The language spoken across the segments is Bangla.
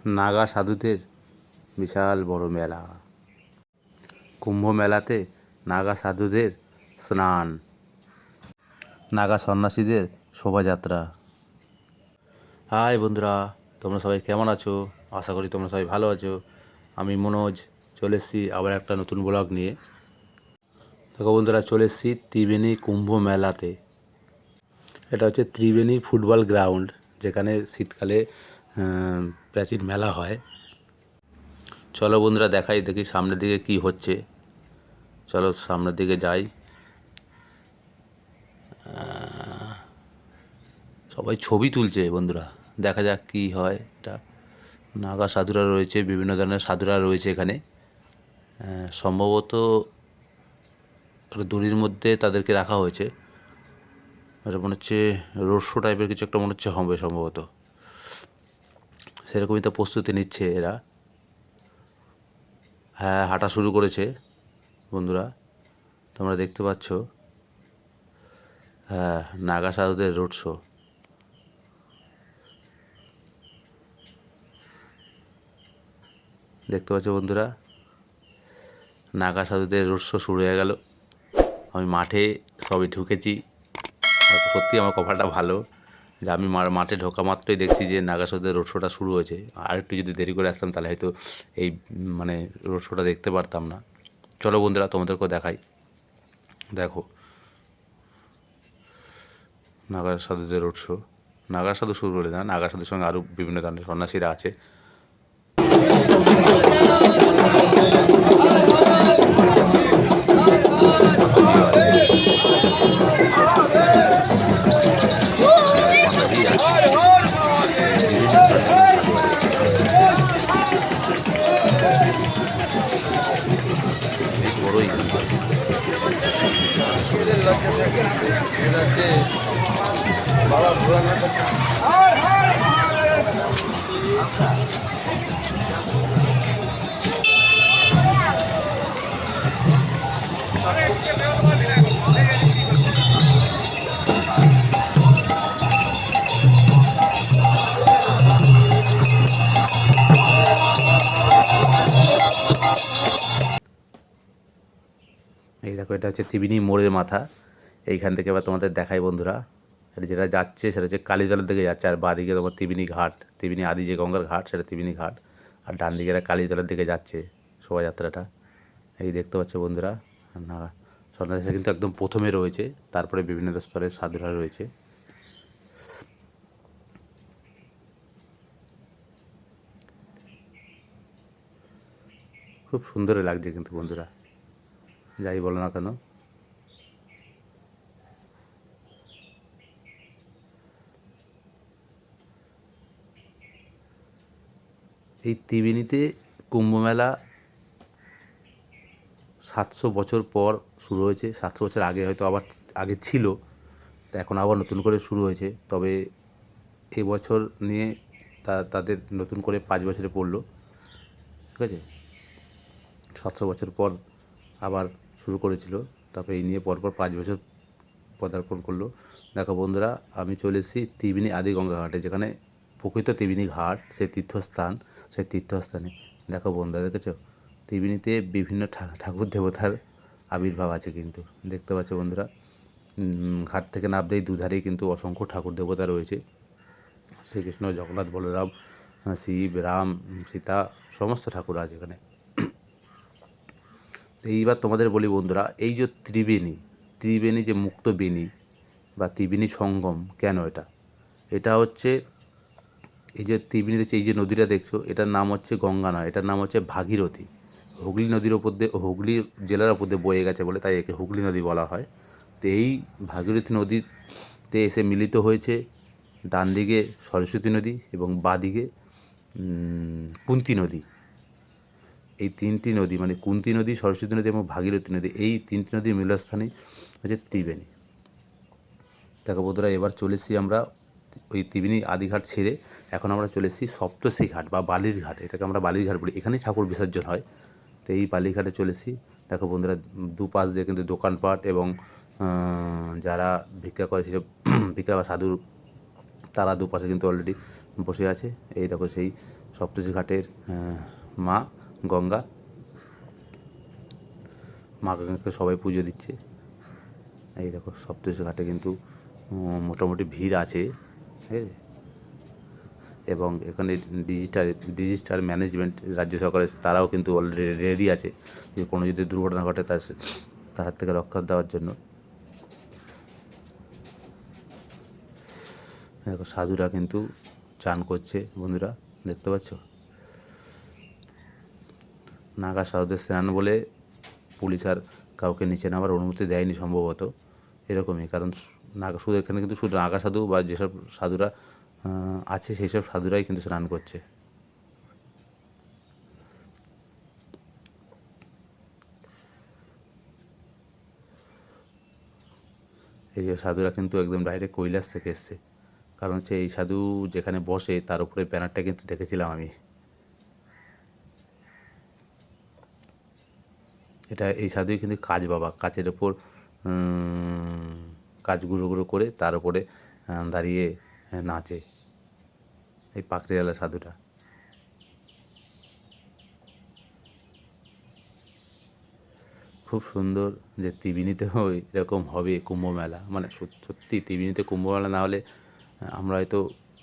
নাগা সাধুদের বিশাল বড় মেলা। কুম্ভ মেলাতে নাগা সাধুদের স্নান, নাগা সন্ন্যাসীদের শোভাযাত্রা। হাই বন্ধুরা, তোমরা সবাই কেমন আছো? আশা করি তোমরা সবাই ভালো আছো। আমি মনোজ চলে এসেছি আবার একটা নতুন ব্লগ নিয়ে। দেখো বন্ধুরা, চলে এসেছি ত্রিবেণী কুম্ভ মেলাতে। এটা হচ্ছে ত্রিবেণী ফুটবল গ্রাউন্ড, যেখানে শীতকালে প্রাচীন মেলা হয়। চলো বন্ধুরা দেখাই, দেখি সামনের দিকে কি হচ্ছে। চলো সামনের দিকে যাই। সবাই ছবি তুলছে বন্ধুরা, দেখা যাক কি হয়। এটা নাগা সাধুরা রয়েছে, বিভিন্ন ধরনের সাধুরা রয়েছে এখানে। সম্ভবত দড়ির মধ্যে তাদেরকে রাখা হয়েছে। এটা মনে হচ্ছে রোড শো টাইপের কিছু একটা মনে হচ্ছে হবে সম্ভবত। সেরকমই তো প্রস্তুতি নিচ্ছে এরা। হ্যাঁ, হাঁটা শুরু করেছে বন্ধুরা, তোমরা দেখতে পাচ্ছ। হ্যাঁ, নাগা সাধুদের রোড শো। দেখতে পাচ্ছ বন্ধুরা, নাগা সাধুদের রোড শো শুরু হয়ে গেল। আমি মাঠে সবে ঢুকেছি। সত্যি আমার কপালটা ভালো যে আমি মাঠে ঢোকা মাত্রই দেখছি যে নাগা সাধুদের রোড শোটা শুরু হয়েছে। আর একটু যদি দেরি করে আসতাম তাহলে হয়তো এই রোড শোটা দেখতে পারতাম না। চলো বন্ধুরা তোমাদেরকেও দেখাই। দেখো নাগা সাধুদের রোড শো। নাগা সাধু শুরু হলে না, নাগা সাধুর সঙ্গে আরও বিভিন্ন ধরনের সন্ন্যাসীরা আছে। বড়ই এই দেখো, এটা হচ্ছে ত্রিবেণী মোড়ের মাথা। এইখান থেকে এবার তোমাদের দেখাই বন্ধুরা। এটা যেটা যাচ্ছে সেটা হচ্ছে কালীজলের দিকে যাচ্ছে, আর বাঁদিকে তোমার ত্রিবেণী ঘাট, ত্রিবেণী আদি যে গঙ্গার ঘাট সেটা ত্রিবেণী ঘাট। আর ডান দিকে এরা কালীজলের দিকে যাচ্ছে শোভাযাত্রাটা। এই দেখতে পাচ্ছ বন্ধুরা, না সন্ন্যাসীরা কিন্তু একদম প্রথমে রয়েছে, তারপরে বিভিন্ন স্তরের সাধুরা রয়েছে। খুব সুন্দর লাগছে কিন্তু বন্ধুরা, যাই বলো না কেন। এই ত্রিবেণীতে কুম্ভমেলা 700 বছর পর শুরু হয়েছে। 700 বছর আগে হয়তো আবার আগে ছিল, তা এখন আবার নতুন করে শুরু হয়েছে। তবে এবছর নিয়ে তাদের নতুন করে 5 বছরে পড়লো, ঠিক আছে। 700 বছর পর আবার শুরু করেছিল, তারপরে এই নিয়ে পরপর 5 বছর পদার্পণ করলো। দেখো বন্ধুরা, আমি চলে এসেছি ত্রিবেণী আদি গঙ্গা ঘাটে, যেখানে প্রকৃত ত্রিবেণী ঘাট, সেই তীর্থস্থান। সেই তীর্থস্থানে দেখো বন্ধুরা, দেখেছো ত্রিবেণীতে বিভিন্ন ঠাকুর দেবতার আবির্ভাব আছে কিন্তু, দেখতে পাচ্ছ বন্ধুরা। ঘাট থেকে নামতেই দুধারেই কিন্তু অসংখ্য ঠাকুর দেবতা রয়েছে। শ্রীকৃষ্ণ, জগন্নাথ, বলরাম, শিব, রাম, সীতা, সমস্ত ঠাকুর আছে এখানে। তো এইবার তোমাদের বলি বন্ধুরা, এই যে ত্রিবেণী যে মুক্ত বেণী বা ত্রিবেণী সঙ্গম, কেন এটা হচ্ছে এই যে ত্রিবেণীতে হচ্ছে এই যে নদীটা দেখছো, এটার নাম হচ্ছে গঙ্গা নয়, এটার নাম হচ্ছে ভাগীরথী। হুগলি নদীর ওপর দিয়ে, হুগলি জেলার ওপর দিয়ে বয়ে গেছে বলে তাই একে হুগলি নদী বলা হয়। তো এই ভাগীরথী নদীতে এসে মিলিত হয়েছে ডান দিকে সরস্বতী নদী এবং বাঁ দিকে কুন্তী নদী। এই তিনটি নদী মানে কুন্তী নদী, সরস্বতী নদী এবং ভাগীরথী নদী, এই তিনটি নদীর মিলনস্থানই হচ্ছে ত্রিবেণী। দেখো বন্ধুরা, এবার চলে এসেছি আমরা ওই ত্রিবেণী আদিঘাট ছেড়ে, এখন আমরা চলে এসেছি সপ্তর্ষি ঘাট বা বালির ঘাট, এটাকে আমরা বালির ঘাট বলি। এখানেই ঠাকুর বিসর্জন হয়। তো এই বালিঘাটে চলে এসেছি। দেখো বন্ধুরা, দুপাশ দিয়ে কিন্তু দোকানপাট এবং যারা ভিক্ষা করে সেসব ভিক্ষা বা সাধুর, তারা দুপাশে কিন্তু অলরেডি বসে আছে। এই দেখো সেই সপ্তর্ষি ঘাটের মা গঙ্গা, মা গঙ্গাকে সবাই পুজো দিচ্ছে। এই দেখো সপ্তর্ষি ঘাটে কিন্তু মোটামুটি ভিড় আছে, ঠিক আছে। এবং এখানে ডিজিটাল ম্যানেজমেন্ট রাজ্য সরকারের তারাও কিন্তু অলরেডি রেডি আছে যে কোনো যদি দুর্ঘটনা ঘটে তার হাত থেকে রক্ষা দেওয়ার জন্য। দেখো সাধুরা কিন্তু চান করছে বন্ধুরা, দেখতে পাচ্ছ। নাগা সাধুদের স্নান বলে পুলিশ আর কাউকে নিচে নামার অনুমতি দেয়নি সম্ভবত, এরকমই। কারণ শুধু এখানে কিন্তু শুধু নাগা সাধু বা যেসব সাধুরা আছে সেই সব সাধুরাই কিন্তু স্নান করছে। এই যে সাধুরা কিন্তু একদম ডাইরেক্ট কৈলাস থেকে এসছে। কারণ হচ্ছে এই সাধু যেখানে বসে তার উপরে ব্যানারটা কিন্তু দেখেছিলাম আমি। এই সাধুই কিন্তু কাজ বাবা, কাচের ওপর কাজ গুঁড়ো গুঁড়ো করে তার উপরে দাঁড়িয়ে নাচে, এই পাকড়িওয়ালা সাধুটা। খুব সুন্দর যে ত্রিবেণীতেও এরকম হবে কুম্ভ মেলা, মানে সত্যি ত্রিবেণীতে কুম্ভ মেলা না হলে আমরা হয়তো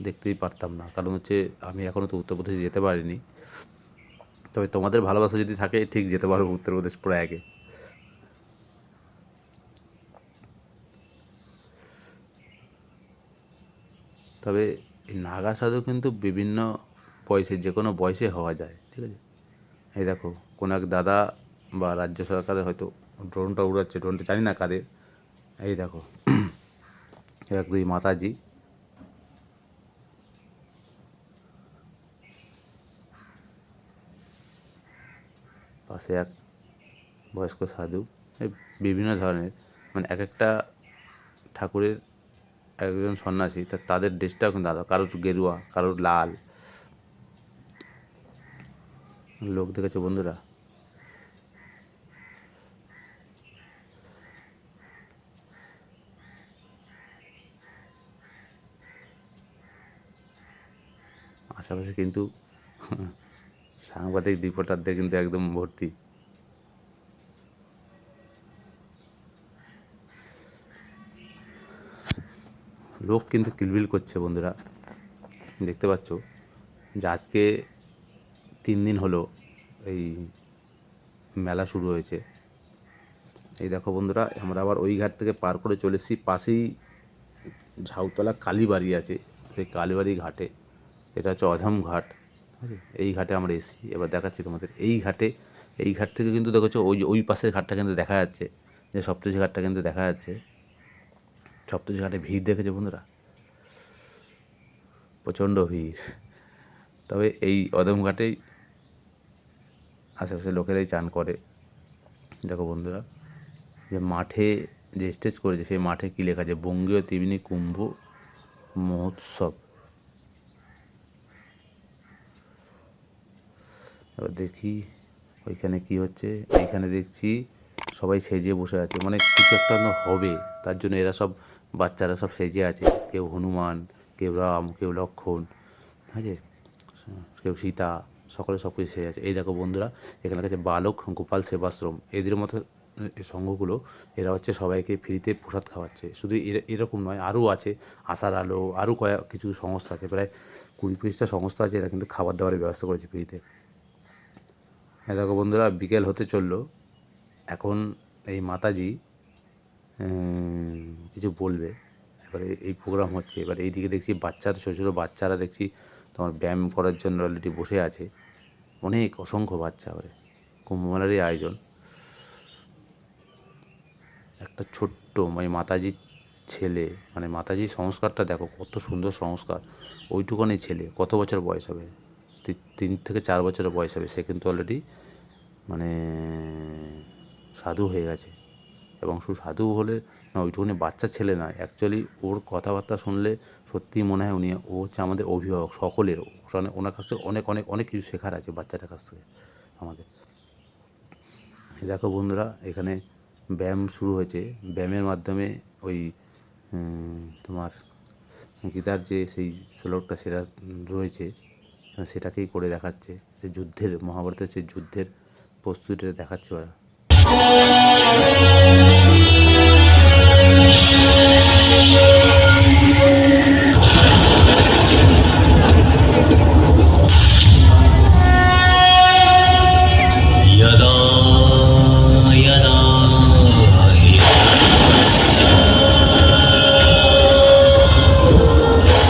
দেখতেই পারতাম না। কারণ হচ্ছে আমি এখনও তো উত্তরপ্রদেশে যেতে পারিনি, তবে তোমাদের ভালোবাসা যদি থাকে ঠিক যেতে পারবো উত্তরপ্রদেশ প্রয়াগে। তবে এই নাগা সাধু কিন্তু বিভিন্ন বয়সে, যে কোনো বয়সে হওয়া যায়, ঠিক আছে। এই দেখো কোনো এক দাদা বা রাজ্য সরকারের হয়তো ড্রোনটা উড়াচ্ছে, ড্রোনটা জানি না কাদের। এই দেখো এক দুই মাতাজি, পাশে এক বয়স্ক সাধু। এই বিভিন্ন ধরনের, মানে এক একটা ঠাকুরের একজন সন্ন্যাসী তাদের ড্রেসটাও কিন্তু আলাদা, কারোর গেরুয়া, কারোর লাল। লোক দেখেছো বন্ধুরা? আশেপাশে কিন্তু সাংবাদিক রিপোর্টারদের কিন্তু একদম ভর্তি। লোক কিন্তু কিলবিল করছে বন্ধুরা, দেখতে পাচ্ছ যে আজকে 3 দিন হলো এই মেলা শুরু হয়েছে। এই দেখো বন্ধুরা, আমরা আবার ওই ঘাট থেকে পার করে চলে এসেছি, পাশেই ঝাউতলা কালীবাড়ি আছে, সেই কালীবাড়ি ঘাটে। এটা হচ্ছে অধম ঘাট, ঠিক আছে। এই ঘাটে আমরা এসেছি, এবার দেখাচ্ছি তোমাদের। এই ঘাট থেকে কিন্তু দেখেছো ওই পাশের ঘাটটা কিন্তু দেখা যাচ্ছে, যে সপ্তর্ষি ঘাটটা কিন্তু দেখা যাচ্ছে। সপ্তর্ষি ঘাটে ভিড় দেখেছো বন্ধুরা, প্রচণ্ড ভিড়। তবে এই অধম ঘাটেই আশেপাশের লোকেরাই চান করে। দেখো বন্ধুরা, যে মাঠে যে স্টেজ করেছে সেই মাঠে কী লেখা আছে, বঙ্গীয় ত্রিবেণী কুম্ভ মহোৎসব। এবার দেখি ওইখানে কি হচ্ছে। এইখানে দেখছি সবাই সেজে বসে আছে, মানে কিছু একটা হবে, তার জন্য এরা সব বাচ্চারা সব সেজে আছে। কেউ হনুমান, কেউ রাম, কেউ লক্ষ্মণ, ঠিক আছে, কেউ সীতা, সকলে সব কিছু সেজে আছে। এই দেখো বন্ধুরা, এখানে কাছে বালক গোপাল সেবাশ্রম, এদের মতো সংঘগুলো, এরা হচ্ছে সবাইকে ফ্রিতে প্রসাদ খাওয়াচ্ছে। শুধু এরকম নয়, আরও আছে, আশার আলো, আরও কিছু সংস্থা আছে, প্রায় 20-25টা সংস্থা আছে, এরা কিন্তু খাবার দাবারের ব্যবস্থা করেছে ফ্রিতে। হ্যাঁ দেখো বন্ধুরা, বিকেল হতে চললো। এখন এই মাতাজি কিছু বলবে, এবারে এই প্রোগ্রাম হচ্ছে। এবার এইদিকে দেখছি বাচ্চারা, ছোটো ছোটো বাচ্চারা দেখছি তোমার ব্যায়াম করার জন্য অলরেডি বসে আছে, অনেক অসংখ্য বাচ্চা। এবারে কুম্ভমেলারই আয়োজন। একটা ছোট্ট মানে মাতাজির ছেলে, মানে মাতাজির সংস্কারটা দেখো কত সুন্দর সংস্কার। ওইটুখানি ছেলে, কত বছর বয়স হবে, 3 থেকে 4 বছরের বয়স হবে, সে কিন্তু অলরেডি মানে সাধু হয়ে গেছে। এবং শুধু সাধু হলে না, ওইটুকুনি বাচ্চা ছেলে নয়, অ্যাকচুয়ালি ওর কথাবার্তা শুনলে সত্যিই মনে হয় ও হচ্ছে আমাদের অভিভাবক সকলের। ওনার কাছ থেকে অনেক অনেক অনেক কিছু শেখার আছে বাচ্চাটার কাছ থেকে আমাদের। দেখো বন্ধুরা, এখানে ব্যায়াম শুরু হয়েছে। ব্যায়ামের মাধ্যমে ওই তোমার গীতার যে সেই শ্লোকটা সেটা রয়েছে, সেটাকেই করে দেখাচ্ছে, যে যুদ্ধের, মহাভারতের সেই যুদ্ধের প্রস্তুতিটা দেখাচ্ছে ওরা। यदा यदा हि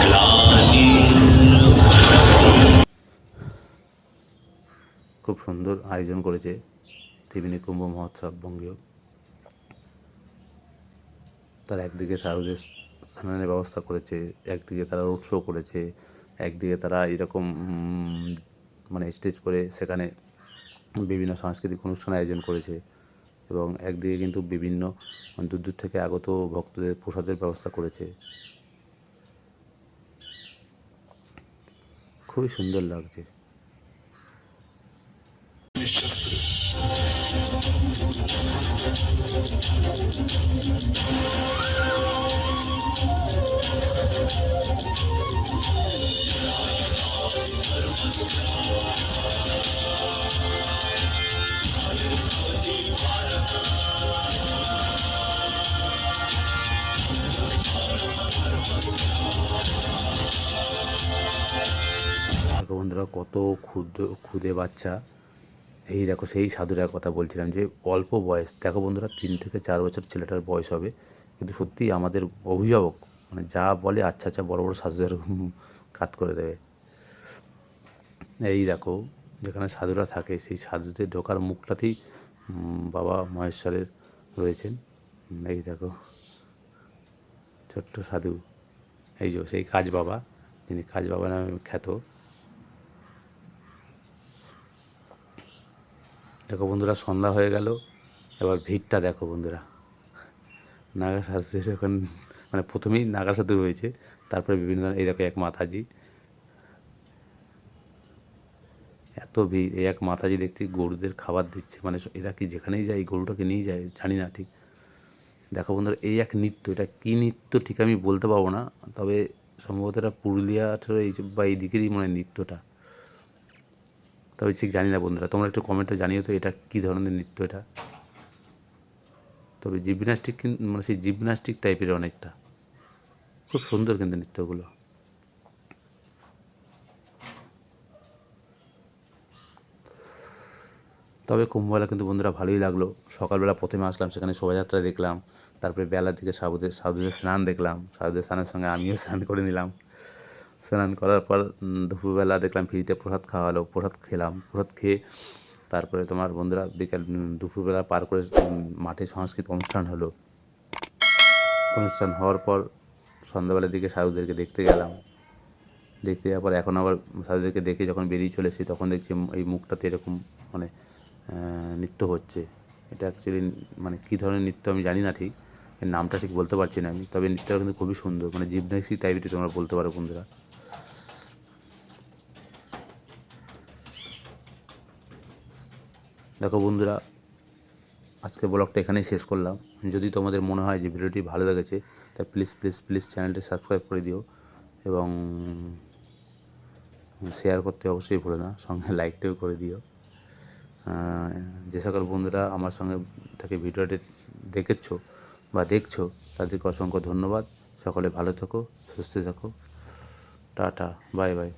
ग्लानिर्भवति। খুব সুন্দর আয়োজন করেছে ত্রিবেণী কুম্ভ মহোৎসব বঙ্গীয়। তারা একদিকে শারদীয় স্নানের ব্যবস্থা করেছে, একদিকে তারা রোড শো করেছে, একদিকে তারা এরকম মানে স্টেজ করে সেখানে বিভিন্ন সাংস্কৃতিক অনুষ্ঠান আয়োজন করেছে, এবং একদিকে কিন্তু বিভিন্ন দূর দূর থেকে আগত ভক্তদের প্রসাদের ব্যবস্থা করেছে। খুবই সুন্দর লাগছে। দেখো বন্ধুরা, কত ক্ষুদে বাচ্চা। এই দেখো, সেই সাধুরার কথা বলছিলাম যে অল্প বয়স, দেখো বন্ধুরা 3 থেকে 4 বছর ছেলেটার বয়স হবে, কিন্তু সত্যিই আমাদের অভিভাবক মানে যা বলে আচ্ছা আচ্ছা বড় বড় সাধুদের কাত করে দেবে। এই দেখো, যেখানে সাধুরা থাকে সেই সাধুদের ঢোকার মুখটাতেই বাবা মহেশ্বরের রয়েছেন। এই দেখো ছোট্ট সাধু, এই যে সেই কাজ বাবা, যিনি কাজ বাবা নামে খ্যাত। দেখো বন্ধুরা, সন্ধ্যা হয়ে গেল, এবার ভিড়টা দেখো বন্ধুরা। নাগা সাধুদের এখন মানে প্রথমেই নাগা সাধু রয়েছে, তারপরে বিভিন্ন, এই দেখো এক মাতাজি, এত ভিড়। এই এক মাতাজি দেখছি গরুদের খাবার দিচ্ছে, মানে এরা কি যেখানেই যায় গরুটাকে নিয়ে যায়, জানি না ঠিক। দেখো বন্ধুরা, এই এক নৃত্য, এটা কী নৃত্য ঠিক আমি বলতে পারবো না, তবে সম্ভবত এটা পুরুলিয়ার এই বা এই দিকেরই মনে হয় নৃত্যটা, তবে ঠিক জানি না বন্ধুরা, তোমরা একটু কমেন্টে জানিও তো এটা কী ধরনের নৃত্য এটা। তবে জিমন্যাস্টিক, মানে সেই জিমন্যাস্টিক টাইপের অনেকটা, খুব সুন্দর কিন্তু নৃত্যগুলো। তবে কুম্ভমেলা কিন্তু বন্ধুরা ভালোই লাগলো। সকালবেলা প্রথমে আসলাম, সেখানে শোভাযাত্রা দেখলাম, তারপরে বেলার দিকে সাধুদের স্নান দেখলাম, সাধুদের স্নানের সঙ্গে আমিও স্নান করে নিলাম। স্নান করার পর দুপুরবেলা দেখলাম ফ্রিতে প্রসাদ খাওয়া হলো, প্রসাদ খেলাম, প্রসাদ খেয়ে তারপরে তোমার বন্ধুরা বিকেল দুপুরবেলা পার করে মাঠে সাংস্কৃতিক অনুষ্ঠান হলো। অনুষ্ঠান হওয়ার পর সন্ধ্যাবেলার দিকে সাধুদেরকে দেখতে গেলাম, দেখতে যাওয়ার পর এখন আবার সাধুদেরকে দেখে যখন বেরিয়ে চলে এসেছি, তখন দেখছি এই মুখটাতে এরকম মানে নৃত্য হচ্ছে। এটা অ্যাকচুয়ালি মানে কী ধরনের নৃত্য আমি জানি না, ঠিক এর নামটা ঠিক বলতে পারছি না আমি, তবে নৃত্যটা কিন্তু খুবই সুন্দর, মানে জিমন্যাস্টিক টাইপের তোমরা বলতে পারো বন্ধুরা। দেখো বন্ধুরা, আজকে ব্লগটা এখানেই শেষ করলাম। যদি তোমাদের মনে হয় যে ভিডিওটি ভালো লেগেছে, তা প্লিজ প্লিজ প্লিজ চ্যানেলটি সাবস্ক্রাইব করে দিও, এবং শেয়ার করতে অবশ্যই ভুলো না, সঙ্গে লাইকটাও করে দিও। যে সকল বন্ধুরা আমার সঙ্গে থেকে ভিডিওটি দেখেছো বা দেখছো, তাদেরকে অসংখ্য ধন্যবাদ। সকলে ভালো থেকো, সুস্থ থাকো, টাটা, বাই বাই।